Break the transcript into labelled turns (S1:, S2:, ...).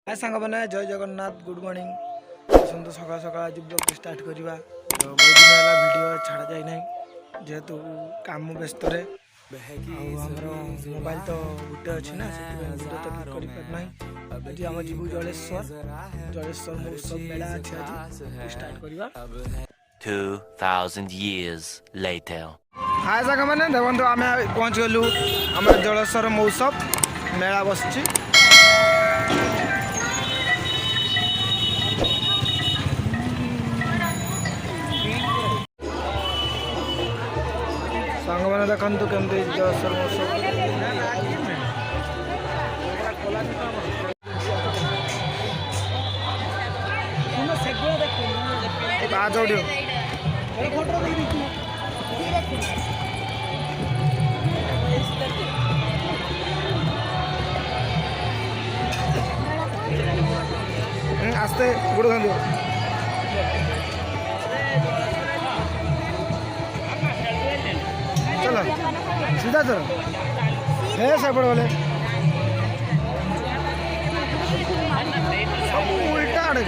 S1: हाय सांग मैंने जय जगन्नाथ गुड मॉर्निंग आसतु सकाल सकाल आज ब्लॉग स्टार्ट करवा तो बहुत दिन है वीडियो छाड़ा जाए ना जेहेतु काम व्यस्त आमर मोबाइल तो गोटे अच्छी ना से वीडियो तो क्लिक करना आज आम जीव जलेश्वर महोत्सव मेला अच्छे आज स्टार्ट करवा
S2: 2000 years later.
S1: हाय सांग मैंने देखो आम पहुँच गलु आम जलेश्वर महोत्सव मेला बस सांग मैंने देखु केमती जलेश्वर महोत्सव आज ऑडियो आस्ते गुड़ खांदो चलो सीधा चलो है सपड़ वाले सब उल्टा आड़े